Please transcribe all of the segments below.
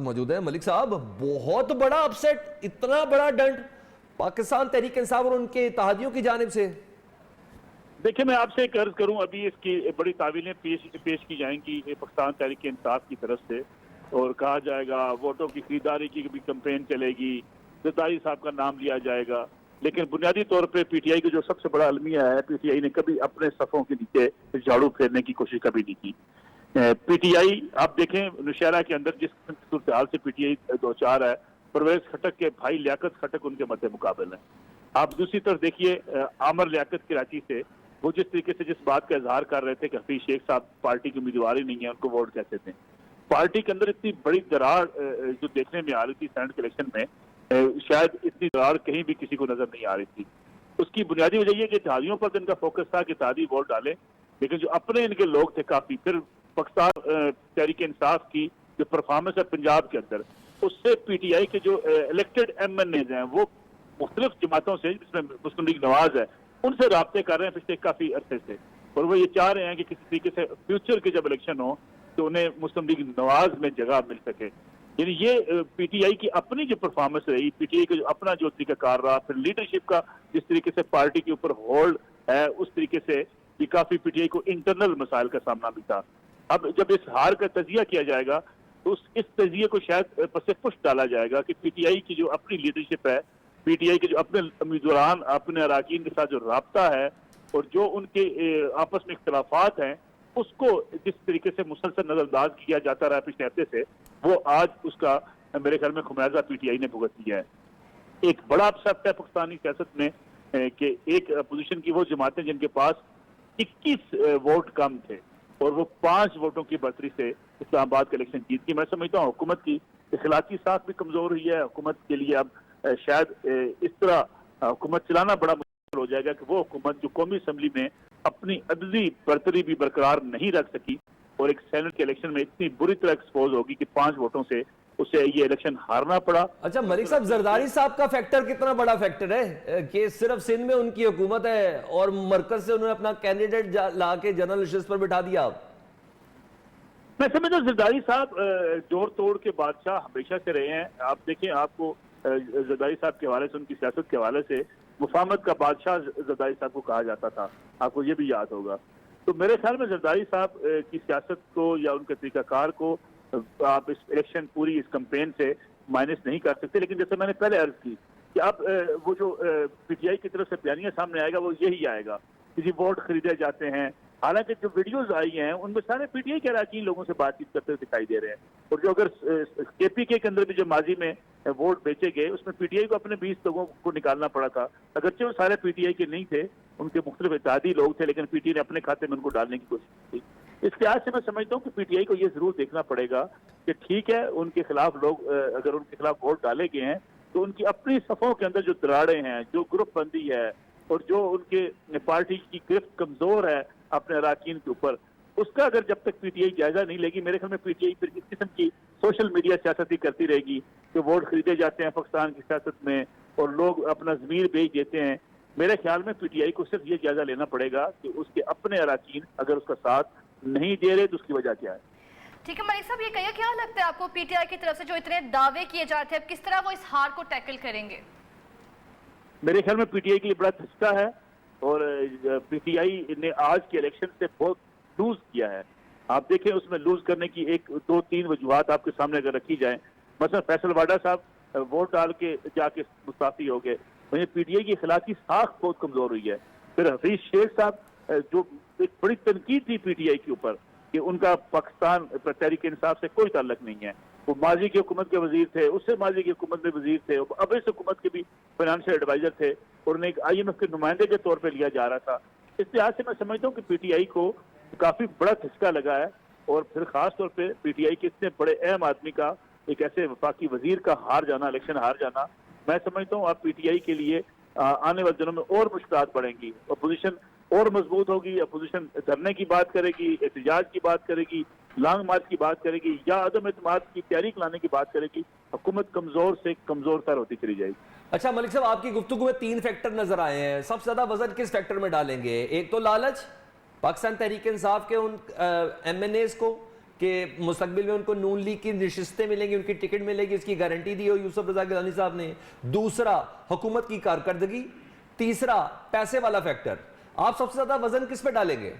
موجود ہے ملک صاحب، بہت بڑا اپسیٹ، اتنا بڑا ڈنٹ پاکستان تحریک انصاف اور ان کے اتحادیوں کی جانب سے۔ دیکھیں میں آپ سے ایک عرض کروں، ابھی اس کی بڑی تعویلیں پیش کی جائیں گی پاکستان تحریک انصاف کی طرف سے، اور کہا جائے گا ووٹوں کی خریداری کی بھی کمپین چلے گی، زرداری صاحب کا نام لیا جائے گا، لیکن بنیادی طور پہ پی ٹی آئی کا جو سب سے بڑا المیہ ہے، پی ٹی آئی نے کبھی اپنے صفوں کے نیچے جھاڑو پھیرنے کی کوشش کبھی نہیں کی۔ پی ٹی آئی آپ دیکھیں نوشہرہ کے اندر جس صورتحال سے پی ٹی آئی دو چار ہے، پرویز خٹک کے بھائی لیاقت خٹک ان کے مد مقابل ہیں۔ آپ دوسری طرف دیکھیے عامر لیاقت کراچی سے، وہ جس طریقے سے جس بات کا اظہار کر رہے تھے کہ حفیظ شیخ صاحب پارٹی کی امیدوار ہی نہیں ہے، ان کو ووٹ کیسے دیں۔ پارٹی کے اندر اتنی بڑی دراڑ جو دیکھنے میں آ رہی تھی سینٹ کے الیکشن میں، شاید اتنی دراڑ کہیں بھی کسی کو نظر نہیں آ رہی تھی۔ اس کی بنیادی وجہ یہ کہ اتحادیوں پر ان کا فوکس تھا کہ اتحادی ووٹ ڈالے، لیکن جو اپنے ان کے لوگ تھے کافی، پھر پاکستان تحریک انصاف کی جو پرفارمنس ہے پنجاب کے اندر، اس سے پی ٹی آئی کے جو الیکٹڈ ایم این ایز ہیں وہ مختلف جماعتوں سے، جس میں مسلم لیگ نواز ہے، ان سے رابطے کر رہے ہیں پچھلے کافی عرصے سے، اور وہ یہ چاہ رہے ہیں کہ کسی طریقے سے فیوچر کے جب الیکشن ہو تو انہیں مسلم لیگ نواز میں جگہ مل سکے۔ یعنی یہ پی ٹی آئی کی اپنی جو پرفارمنس رہی، پی ٹی آئی کا جو اپنا جو طریقہ کار رہا، پھر لیڈرشپ کا جس طریقے سے پارٹی کے اوپر ہولڈ ہے، اس طریقے سے یہ کافی پی ٹی آئی کو انٹرنل مسائل کا سامنا بھی تھا۔ اب جب اس ہار کا تجزیہ کیا جائے گا تو اس تجزیے کو شاید پس پش ڈالا جائے گا کہ پی ٹی آئی کی جو اپنی لیڈرشپ ہے، پی ٹی آئی کے جو اپنے امیدواران اپنے اراکین کے ساتھ جو رابطہ ہے اور جو ان کے آپس میں اختلافات ہیں، اس کو جس طریقے سے مسلسل نظر انداز کیا جاتا رہا پچھلے ہفتے سے، وہ آج اس کا میرے خیال میں خمیازہ پی ٹی آئی نے بھگت لیا ہے۔ ایک بڑا اپسیٹ ہے پاکستانی سیاست میں کہ ایک اپوزیشن کی وہ جماعتیں جن کے پاس 21 ووٹ کم تھے اور وہ 5 ووٹوں کی برتری سے اسلام آباد کا الیکشن جیت کی۔ میں سمجھتا ہوں حکومت کی اخلاقی ساکھ بھی کمزور ہوئی ہے۔ حکومت کے لیے اب شاید اس طرح حکومت چلانا بڑا مشکل ہو جائے گا کہ وہ حکومت جو قومی اسمبلی میں اپنی عددی برتری بھی برقرار نہیں رکھ سکی اور ایک سینٹ کے الیکشن میں اتنی بری طرح ایکسپوز ہوگی کہ 5 ووٹوں سے اسے یہ الیکشن ہارنا پڑا۔ اچھا ملک صاحب، زرداری صاحب کا فیکٹر کتنا بڑا فیکٹر ہے کہ صرف سندھ میں ان کی حکومت ہے اور مرکز سے انہوں نے اپنا کینڈیڈیٹ لا کے جنرل نشست پر بٹھا دیا؟ میں سمجھتا ہوں زرداری صاحب جوڑ توڑ کے بادشاہ ہمیشہ سے رہے ہیں۔ آپ دیکھیں، آپ کو زرداری صاحب کے حوالے سے، ان کی سیاست کے حوالے سے مفاہمت کا بادشاہ زرداری صاحب کو کہا جاتا تھا، آپ کو یہ بھی یاد ہوگا۔ تو میرے خیال میں زرداری صاحب کی سیاست کو یا ان کے طریقہ کار کو آپ اس الیکشن پوری اس کمپین سے مائنس نہیں کر سکتے، لیکن جیسے میں نے پہلے عرض کی کہ اب وہ جو پی ٹی آئی کی طرف سے بیانیہ سامنے آئے گا وہ یہی آئے گا، کسی ووٹ خریدے جاتے ہیں۔ حالانکہ جو ویڈیوز آئی ہیں ان میں سارے پی ٹی آئی کے اراکین لوگوں سے بات چیت کرتے دکھائی دے رہے ہیں، اور جو اگر کے پی کے اندر بھی جو ماضی میں ووٹ بیچے گئے اس میں پی ٹی آئی کو اپنے 20 لوگوں کو نکالنا پڑا تھا، اگرچہ وہ سارے پی ٹی آئی کے نہیں تھے، ان کے مختلف اتحادی لوگ تھے، لیکن پی ٹی آئی نے اپنے کھاتے میں ان کو ڈالنے کی کوشش کی۔ اس لحاظ سے میں سمجھتا ہوں کہ پی ٹی آئی کو یہ ضرور دیکھنا پڑے گا کہ ٹھیک ہے ان کے خلاف لوگ اگر ان کے خلاف ووٹ ڈالے گئے ہیں تو ان کی اپنی صفوں کے اندر جو دراڑیں ہیں، جو گروپ بندی ہے اور جو ان کے پارٹی کی گرفت کمزور ہے اپنے اراکین کے اوپر، اس کا اگر جب تک پی ٹی آئی جائزہ نہیں لے گی، میرے خیال میں پی ٹی آئی پھر اس قسم کی سوشل میڈیا سیاست ہی کرتی رہے گی کہ ووٹ خریدے جاتے ہیں پاکستان کی سیاست میں اور لوگ اپنا ضمیر بیچ دیتے ہیں۔ میرے خیال میں پی ٹی آئی کو صرف یہ جائزہ لینا پڑے گا کہ اس کے اپنے اراکین اگر اس کا ساتھ نہیں دے رہے تو اس کی وجہ کیا ہے۔ ٹھیک ہے ملک صاحب، یہ کہیے کیا لگتا ہے آپ کو پی ٹی آئی کی طرف سے جو اتنے دعوے کیے جاتے ہیں، کس طرح وہ اس ہار کو ٹیکل کریں گے؟ میرے خیال میں پی ٹی آئی کے لیے بڑا دھچکا ہے، اور پی ٹی آئی نے آج کے الیکشن سے بہت لوز کیا ہے۔ آپ دیکھیں اس میں لوز کرنے کی 1 2 3 وجوہات آپ کے سامنے اگر رکھی جائیں، مثلا فیصل واڈا صاحب ووٹ ڈال کے جا کے مستعفی ہو گئے، وہیں پی ٹی آئی کی اخلاقی ساکھ بہت کمزور ہوئی ہے۔ پھر حفیظ شیخ صاحب جو ایک بڑی تنقید تھی پی ٹی آئی کے اوپر کہ ان کا پاکستان تحریک انصاف سے کوئی تعلق نہیں ہے، وہ ماضی کی حکومت کے وزیر تھے، اس سے ماضی کی حکومت میں وزیر تھے، اب اس حکومت کے بھی فائنانشل ایڈوائزر تھے اور انہیں ایک آئی ایم ایف کے نمائندے کے طور پہ لیا جا رہا تھا۔ اس لحاظ سے میں سمجھتا ہوں کہ پی ٹی آئی کو کافی بڑا دھچکا لگا ہے، اور پھر خاص طور پہ پی ٹی آئی کے اتنے بڑے اہم آدمی کا، ایک ایسے وفاقی وزیر کا ہار جانا، الیکشن ہار جانا، میں سمجھتا ہوں اب پی ٹی آئی کے لیے آنے والے دنوں میں اور مشکلات بڑھیں گی، اپوزیشن اور مضبوط ہوگی، اپوزیشن دھرنے کی بات کرے گی، احتجاج کی بات کرے گی، لانگ مارچ کی بات کرے گی، یا عدم اعتماد کی تحریک لانے کی بات کرے گی، حکومت کمزور سے کمزور تر ہوتی چلی جائے گی۔ اچھا ملک صاحب، آپ کی گفتگو میں 3 فیکٹر نظر آئے ہیں، سب سے زیادہ وزن کس فیکٹر میں ڈالیں گے؟ ایک تو لالچ پاکستان تحریک انصاف کے ان ایم این ایز کو، کہ مستقبل میں ان کو نون لیگ کی نشستیں ملیں گی, ان کی ٹکٹ ملے گی, اس کی گارنٹی دی ہو یوسف رضا گیلانی صاحب نے. دوسرا حکومت کی کارکردگی, تیسرا پیسے والا فیکٹر. آپ سب سے زیادہ وزن کس پہ ڈالیں گے؟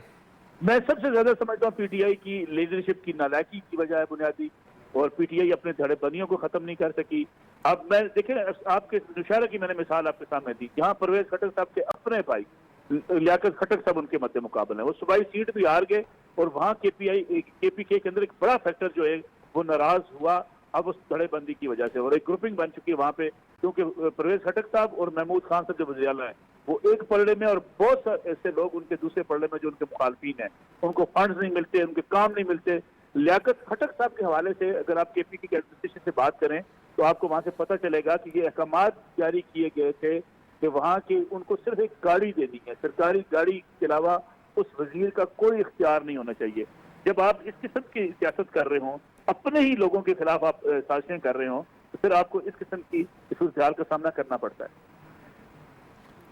میں سب سے زیادہ سمجھتا ہوں پی ٹی آئی کی لیڈرشپ کی نالائکی کی وجہ ہے بنیادی, اور پی ٹی آئی اپنے دھڑے بندیوں کو ختم نہیں کر سکی. اب میں دیکھیں آپ کے نوشہرہ کی میں نے مثال آپ کے سامنے دی, جہاں پرویز خٹک صاحب کے اپنے بھائی لیاقت خٹک صاحب ان کے مد مقابل ہیں, وہ صوبائی سیٹ بھی ہار گئے, اور وہاں کے پی کے اندر ایک بڑا فیکٹر جو ہے وہ ناراض ہوا اب اس دھڑے بندی کی وجہ سے, اور ایک گروپنگ بن چکی ہے وہاں پہ, کیونکہ پرویز خٹک صاحب اور محمود خان صاحب جو وزیر اعلیٰ ہیں وہ ایک پلڑے میں, اور بہت سارے ایسے لوگ ان کے دوسرے پلڑے میں جو ان کے مخالفین ہیں, ان کو فنڈز نہیں ملتے, ان کے کام نہیں ملتے. لیاقت خٹک صاحب کے حوالے سے اگر آپ کے پی کی ایڈمنسٹریشن سے بات کریں تو آپ کو وہاں سے پتہ چلے گا کہ یہ احکامات جاری کیے گئے تھے کہ وہاں کے ان کو صرف ایک گاڑی دینی ہے, سرکاری گاڑی کے علاوہ اس وزیر کا کوئی اختیار نہیں ہونا چاہیے. جب آپ اس قسم کی سیاست کر رہے ہوں, اپنے ہی لوگوں کے خلاف آپ سازشیں کر رہے ہوں, تو پھر آپ کو اس قسم کی صورتحال کا سامنا کرنا پڑتا ہے.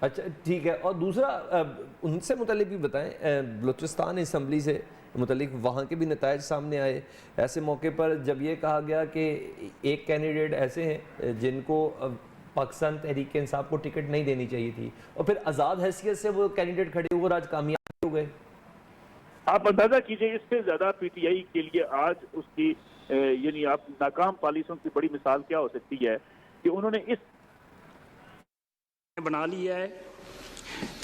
اچھا ٹھیک ہے. اور دوسرا ان سے متعلق بھی بتائیں, بلوچستان اسمبلی سے متعلق وہاں کے بھی نتائج سامنے آئے. ایسے موقع پر جب یہ کہا گیا کہ ایک کینڈیڈیٹ ایسے ہیں جن کو پاکستان تحریک انصاف کو ٹکٹ نہیں دینی چاہیے تھی, اور پھر آزاد حیثیت سے وہ کینڈیڈیٹ کھڑے ہوئے اور آج کامیاب ہو گئے. آپ اندازہ کیجئے اس سے زیادہ پی ٹی آئی کے لیے آج اس کی یعنی آپ ناکام پالیسیوں کی بڑی مثال کیا ہو سکتی ہے کہ انہوں نے اس بنا لیا ہے.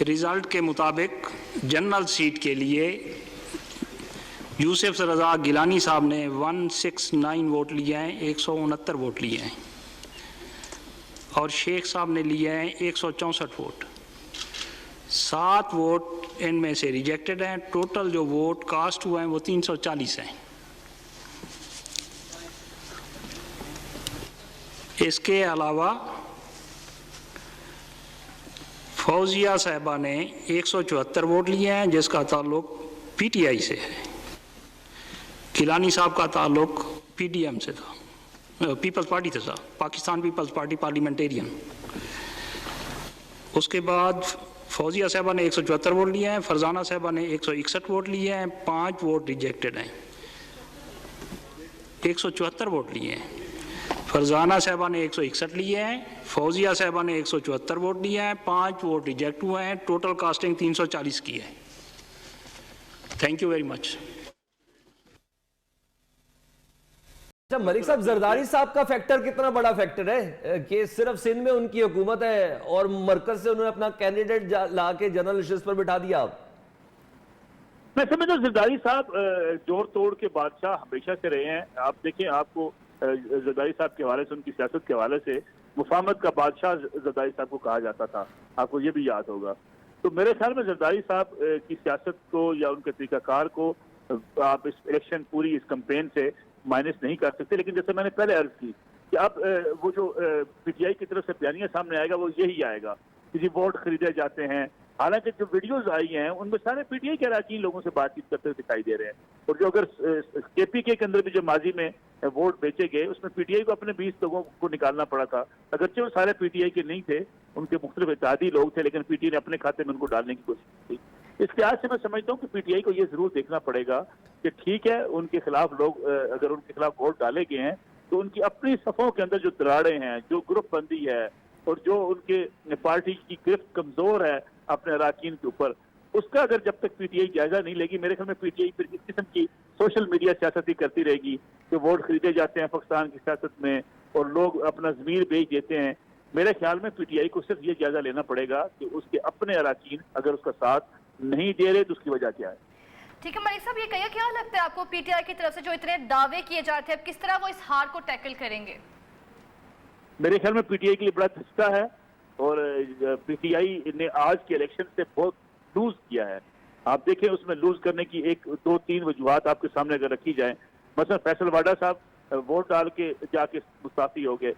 ریزلٹ کے مطابق جنرل سیٹ کے لیے یوسف رضا گیلانی صاحب نے 169 ووٹ لیے ہیں, 169 ووٹ لیے ہیں, اور شیخ صاحب نے لیے ہیں 164 ووٹ. 7 ووٹ ان میں سے ریجیکٹڈ ہیں. ٹوٹل جو ووٹ کاسٹ ہوئے ہیں وہ 340 ہیں. اس کے علاوہ فوزیہ صاحبہ نے 174 ووٹ لیے ہیں جس کا تعلق پی ٹی آئی سے ہے. گیلانی صاحب کا تعلق پی ڈی ایم سے تھا, پیپلز پارٹی سے تھا, پاکستان پیپلز پارٹی پارلیمنٹیرین. اس کے بعد فوزیہ صاحبہ نے 174 ووٹ لیے ہیں, فرزانہ صاحبہ نے 161 ووٹ لیے ہیں, 5 ووٹ ریجیکٹڈ ہیں. 174 ووٹ لیے ہیں. فرزانہ صاحبہ نے 161 لیے ہیں, فوزیہ صاحبہ نے 174 ووٹ لیے ہیں, 5 ووٹ ریجیکٹ ہوئے ہیں. ٹوٹل کاسٹنگ 340 کی ہے. Thank you very much. اچھا ملک صاحب, زرداری صاحب کا فیکٹر کتنا بڑا فیکٹر ہے کہ صرف سندھ میں ان کی حکومت ہے اور مرکز سے انہوں نے اپنا کینڈیڈیٹ لا کے جنرل نشست پر بٹھا دیا. میں سمجھتا ہوں زرداری صاحب جوڑ توڑ کے بادشاہ ہمیشہ سے رہے ہیں. آپ دیکھیں, آپ کو زرداری صاحب کے حوالے سے, ان کی سیاست کے حوالے سے مفاہمت کا بادشاہ زرداری صاحب کو کہا جاتا تھا, آپ کو یہ بھی یاد ہوگا. تو میرے خیال میں زرداری صاحب کی سیاست کو یا ان کے طریقہ کار کو آپ اس الیکشن پوری اس کمپین سے مائنس نہیں کر سکتے. لیکن جیسے میں نے پہلے عرض کی کہ اب وہ جو پی ٹی آئی کی طرف سے بیانیہ سامنے آئے گا وہ یہی آئے گا کہ جی ووٹ خریدے جاتے ہیں. حالانکہ جو ویڈیوز آئی ہیں ان میں سارے پی ٹی آئی کے اراکین لوگوں سے بات چیت کرتے دکھائی دے رہے ہیں. اور جو اگر کے پی کے اندر بھی جو ماضی میں ووٹ بیچے گئے اس میں پی ٹی آئی کو اپنے 20 لوگوں کو نکالنا پڑا تھا, اگرچہ وہ سارے پی ٹی آئی کے نہیں تھے, ان کے مختلف اتحادی لوگ تھے, لیکن پی ٹی آئی نے اپنے کھاتے میں ان کو ڈالنے کی کوشش کی. اس لحاظ سے میں سمجھتا ہوں کہ پی ٹی آئی کو یہ ضرور دیکھنا پڑے گا کہ ٹھیک ہے ان کے خلاف لوگ اگر ان کے خلاف ووٹ ڈالے گئے ہیں تو ان کی اپنی صفوں کے اندر جو دراڑیں ہیں, جو گروپ بندی ہے, اور جو ان کے پارٹی کی گرفت کمزور ہے اپنے اراکین کے اوپر, اس کا اگر جب تک پی ٹی آئی جائزہ نہیں لے گی, میرے خیال میں پی ٹی آئی پھر اس قسم کی سوشل میڈیا سیاست ہی کرتی رہے گی کہ ووٹ خریدے جاتے ہیں پاکستان کی سیاست میں اور لوگ اپنا ضمیر بیچ دیتے ہیں. میرے خیال میں پی ٹی آئی کو صرف یہ جائزہ لینا پڑے گا کہ اس کے اپنے اراکین اگر اس کا ساتھ نہیں دے رہے تو اس کی وجہ کیا ہے. ٹھیک ہے ملک صاحب, یہ کہیے کیا لگتا ہے آپ کو پی ٹی آئی کی طرف سے جو اتنے دعوے کیے جاتے ہیں, اب کس طرح وہ اس ہار کو ٹیکل کریں گے؟ میرے خیال میں پی ٹی آئی کے لیے بڑا دھچکا ہے, اور پی ٹی آئی نے آج کے الیکشن سے بہت لوز کیا ہے. آپ دیکھیں اس میں لوز کرنے کی 1 2 3 وجوہات آپ کے سامنے اگر رکھی جائیں. مثلا فیصل واڈا صاحب ووٹ ڈال کے جا کے مستعفی ہو گئے,